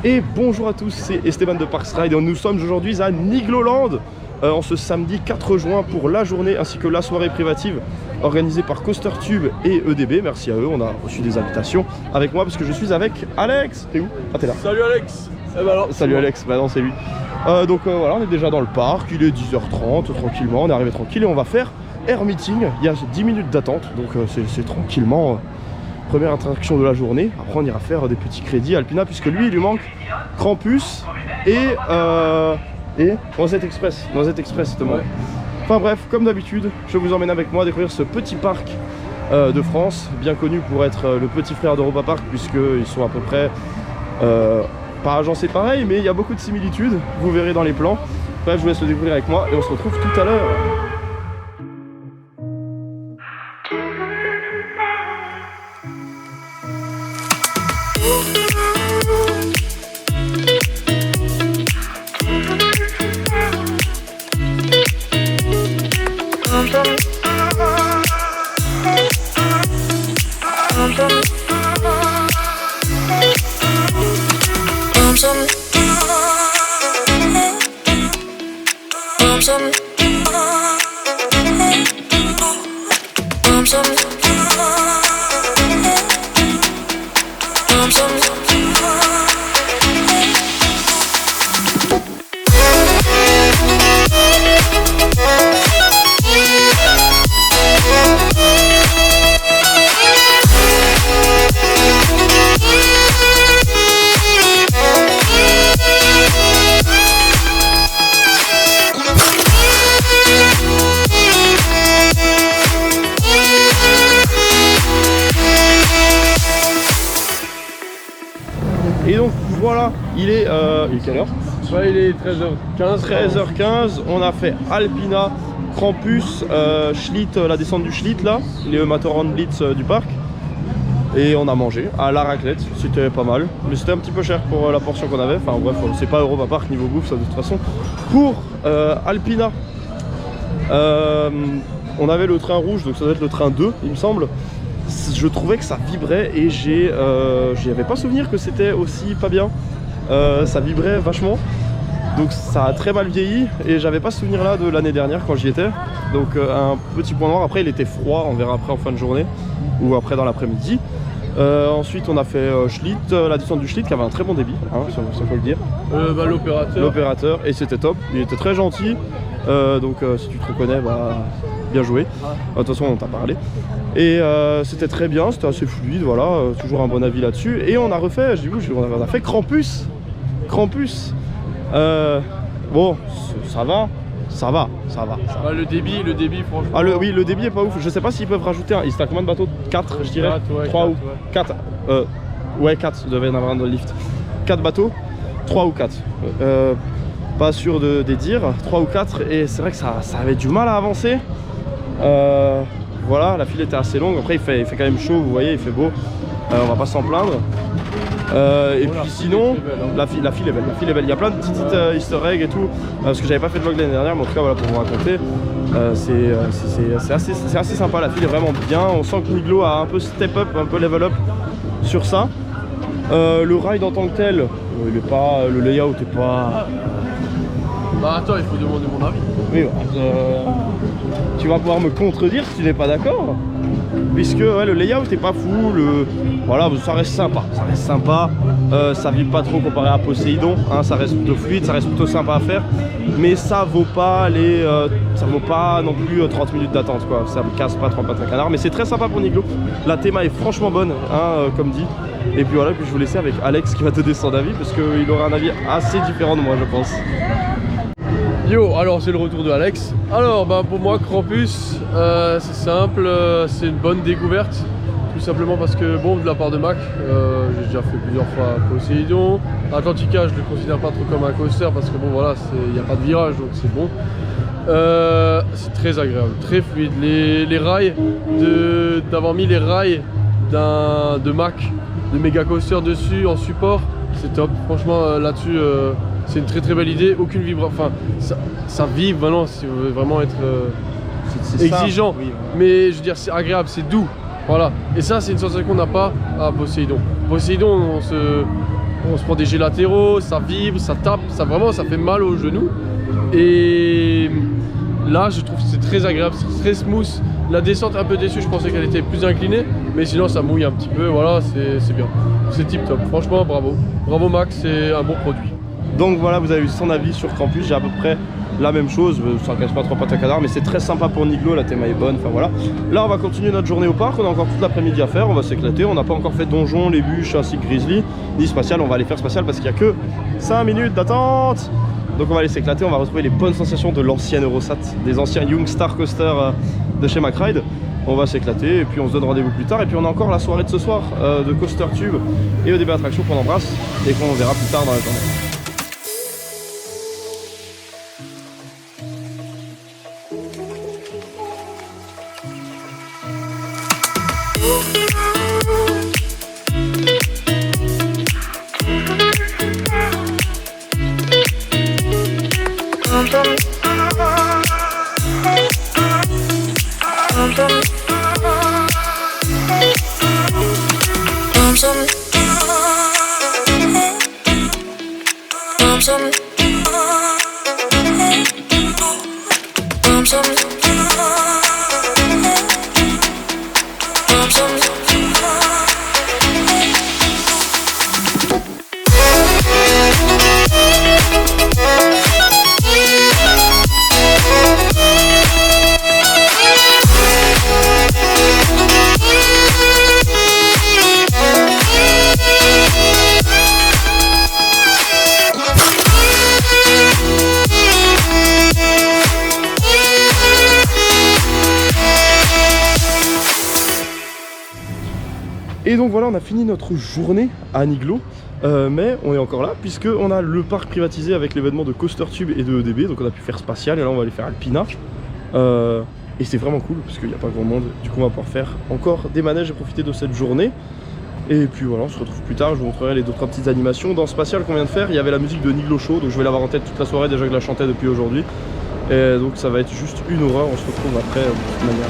Et bonjour à tous, c'est Esteban de Parks Ride et nous sommes aujourd'hui à Nigloland en ce samedi 4 juin pour la journée ainsi que la soirée privative organisée par CoasterTube et EDB. Merci à eux, on a reçu des invitations avec moi parce que je suis avec Alex. T'es où? Ah, t'es là. Salut Alex. Eh ben alors, salut Alex, bah non c'est lui. Donc voilà, on est déjà dans le parc, il est 10h30 tranquillement, on est arrivé tranquille et on va faire Air Meeting. Il y a 10 minutes d'attente donc c'est tranquillement. Première attraction de la journée. Après on ira faire des petits crédits à Alpina puisque lui il lui manque Krampus et Noisette Express. Noisette Express justement. Ouais. Enfin bref, comme d'habitude, je vous emmène avec moi découvrir ce petit parc de France, bien connu pour être le petit frère d'Europa Park puisqu'ils sont à peu près pas agencés pareil, mais il y a beaucoup de similitudes, vous verrez dans les plans. Bref, je vous laisse le découvrir avec moi et on se retrouve tout à l'heure. Et donc voilà, il est quelle heure? Ouais, il est 13h15. 13h15, on a fait Alpina, Krampus, Schlitt, la descente du Schlitt là, les Matterhorn Blitz du parc. Et on a mangé à la raclette, c'était pas mal, mais c'était un petit peu cher pour la portion qu'on avait. Enfin bref, c'est pas Europa Park niveau bouffe ça de toute façon. Pour Alpina, on avait le train rouge, donc ça doit être le train 2 il me semble. Je trouvais que ça vibrait et j'avais pas souvenir que c'était aussi pas bien. Ça vibrait vachement, donc ça a très mal vieilli et j'avais pas ce souvenir là de l'année dernière quand j'y étais. Donc un petit point noir. Après il était froid, on verra après en fin de journée ou après dans l'après-midi. Ensuite on a fait Schlitt, la descente du Schlitt qui avait un très bon débit, hein, ça faut le dire. L'opérateur, et c'était top, il était très gentil. Donc si tu te reconnais, bah bien joué. De toute façon on t'a parlé. Et c'était très bien, c'était assez fluide, voilà, toujours un bon avis là-dessus. Et on a refait, on a fait Krampus. Krampus. Bon, ça va. Ah, le débit franchement. Ah oui, le débit est pas ouf. Je sais pas s'ils peuvent rajouter un. Il se combien de bateaux? 4 je dirais. 3 ou 4. Ouais 4, il devait y en avoir un dans le lift. 4 bateaux, 3 ou 4. Pas sûr des dire, 3 ou 4. Et c'est vrai que ça avait du mal à avancer. Voilà, la file était assez longue. Après il fait quand même chaud, vous voyez, il fait beau. On va pas s'en plaindre. Et puis sinon, la file est belle, il y a plein de petites easter eggs et tout, parce que j'avais pas fait de vlog l'année dernière, mais en tout cas voilà, pour vous raconter, c'est assez sympa, la file est vraiment bien, on sent que Niglo a un peu step up, un peu level up sur ça. Le ride en tant que tel, il est pas, le layout est pas... Bah attends, il faut demander mon avis. Oui, tu vas pouvoir me contredire si tu n'es pas d'accord. Puisque ouais, le layout est pas fou, voilà, ça reste sympa, ça vibre pas trop comparé à Poséidon, hein, ça reste plutôt fluide, ça reste plutôt sympa à faire, mais ça vaut pas non plus 30 minutes d'attente quoi, ça me casse pas 30 pattes à canard, mais c'est très sympa pour Niglo, la théma est franchement bonne, hein, comme dit, et puis voilà, puis je vous laisser avec Alex qui va te donner son avis, parce qu'il aura un avis assez différent de moi je pense. Yo, alors c'est le retour de Alex. Alors bah pour moi Krampus, c'est simple, c'est une bonne découverte. Tout simplement parce que bon, de la part de Mac, j'ai déjà fait plusieurs fois Poséidon. Atlantica je le considère pas trop comme un coaster parce que bon voilà, il n'y a pas de virage donc c'est bon. C'est très agréable, très fluide. Les rails, d'avoir mis les rails de Mac, de méga coaster dessus en support, c'est top. Franchement là-dessus c'est une très belle idée, aucune vibration, enfin ça vibre vraiment si vous voulez vraiment être exigeant, oui, ouais. Mais je veux dire c'est agréable, c'est doux, voilà. Et ça c'est une sensation qu'on n'a pas à Poséidon. Poséidon on se prend des jets latéraux, ça vibre, ça tape, ça vraiment ça fait mal aux genoux. Et là je trouve que c'est très agréable, c'est très smooth. La descente un peu déçue, je pensais qu'elle était plus inclinée, mais sinon ça mouille un petit peu, voilà, c'est bien. C'est tip top, franchement bravo. Bravo Max, c'est un bon produit. Donc voilà, vous avez eu son avis sur Campus, j'ai à peu près la même chose, ça ne casse pas trop pattes à canard, mais c'est très sympa pour Niglo, la théma est bonne, enfin voilà. Là on va continuer notre journée au parc, on a encore toute l'après-midi à faire, on va s'éclater, on n'a pas encore fait donjon, les bûches ainsi que Grizzly, ni spatial, on va aller faire spatial parce qu'il n'y a que 5 minutes d'attente. Donc on va aller s'éclater, on va retrouver les bonnes sensations de l'ancienne Eurosat, des anciens Young Star Coaster de chez McRide. On va s'éclater et puis on se donne rendez-vous plus tard. Et puis on a encore la soirée de ce soir de Coaster Tube et EDB Attraction qu'on embrasse et qu'on verra plus tard dans la journée. Et donc voilà, on a fini notre journée à Niglo, mais on est encore là puisque on a le parc privatisé avec l'événement de Coaster Tube et de EDB, donc on a pu faire spatial et là on va aller faire Alpina. Et c'est vraiment cool parce qu'il n'y a pas grand monde, du coup on va pouvoir faire encore des manèges et profiter de cette journée. Et puis voilà, on se retrouve plus tard, je vous montrerai les 2-3 petites animations. Dans spatial qu'on vient de faire, il y avait la musique de Niglo Show, donc je vais l'avoir en tête toute la soirée, déjà que je la chantais depuis aujourd'hui. Et donc ça va être juste une horreur, on se retrouve après de toute manière.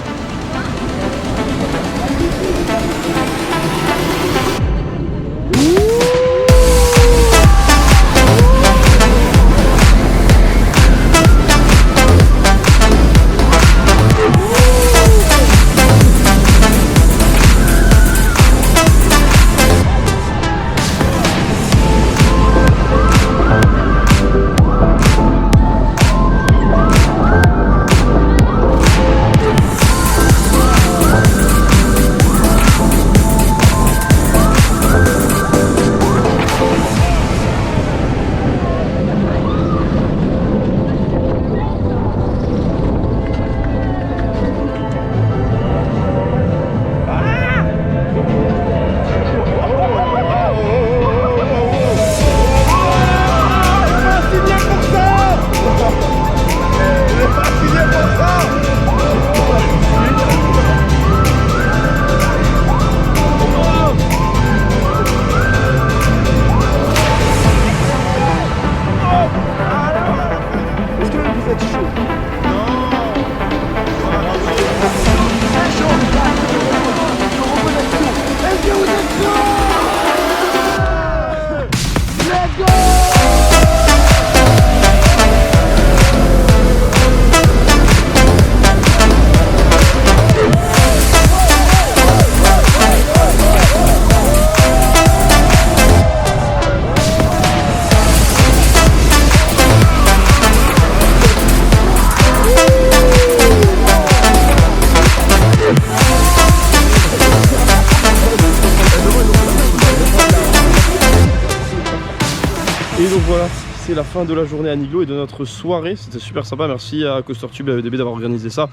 Et donc voilà, c'est la fin de la journée à Niglo et de notre soirée. C'était super sympa, merci à Coaster Tube et à EDB d'avoir organisé ça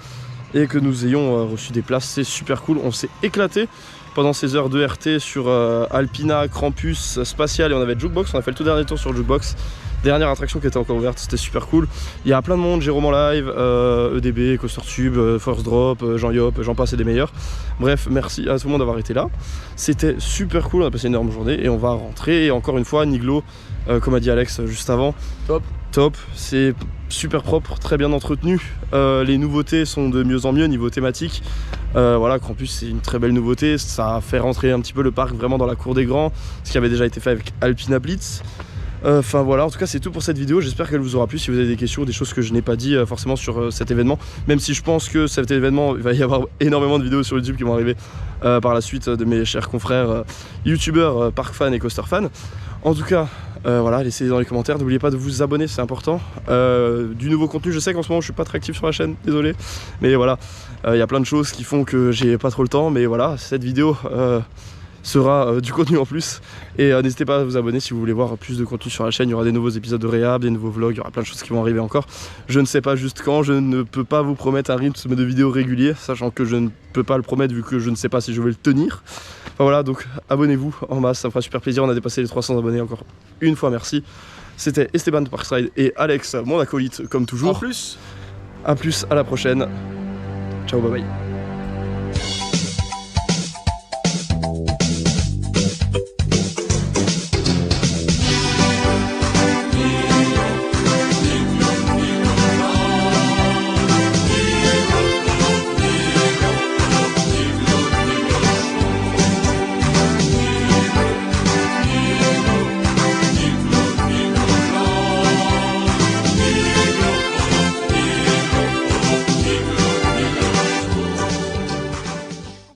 et que nous ayons reçu des places, c'est super cool. On s'est éclaté pendant ces heures de RT sur Alpina, Krampus, Spatial et on avait Jukebox. On a fait le tout dernier tour sur Jukebox. Dernière attraction qui était encore ouverte, c'était super cool. Il y a plein de monde, Jérôme en live, EDB, Coaster Tube, Force Drop, Jean Yop, j'en passe et des meilleurs. Bref, merci à tout le monde d'avoir été là. C'était super cool, on a passé une énorme journée et on va rentrer. Et encore une fois, Niglo, comme a dit Alex juste avant, top. C'est super propre, très bien entretenu. Les nouveautés sont de mieux en mieux niveau thématique. Voilà, Campus c'est une très belle nouveauté, ça fait rentrer un petit peu le parc vraiment dans la cour des grands, ce qui avait déjà été fait avec Alpina Blitz. Enfin voilà, en tout cas c'est tout pour cette vidéo, j'espère qu'elle vous aura plu. Si vous avez des questions, des choses que je n'ai pas dit forcément sur cet événement, même si je pense que cet événement, il va y avoir énormément de vidéos sur YouTube qui vont arriver par la suite de mes chers confrères youtubeurs, park fans et coaster fans. En tout cas, voilà, laissez-les dans les commentaires, n'oubliez pas de vous abonner, c'est important. Du nouveau contenu, je sais qu'en ce moment je suis pas très actif sur la chaîne, désolé, mais voilà, il y a plein de choses qui font que j'ai pas trop le temps, mais voilà, cette vidéo sera du contenu en plus, et n'hésitez pas à vous abonner si vous voulez voir plus de contenu sur la chaîne. Il y aura des nouveaux épisodes de réhab, des nouveaux vlogs, il y aura plein de choses qui vont arriver encore. Je ne sais pas juste quand, je ne peux pas vous promettre un rythme de vidéos régulier, sachant que je ne peux pas le promettre vu que je ne sais pas si je vais le tenir. Enfin voilà, donc abonnez-vous en masse, ça me fera super plaisir. On a dépassé les 300 abonnés encore une fois, merci. C'était Esteban de Parkside et Alex, mon acolyte comme toujours. En plus. A plus, à la prochaine. Ciao, bye bye.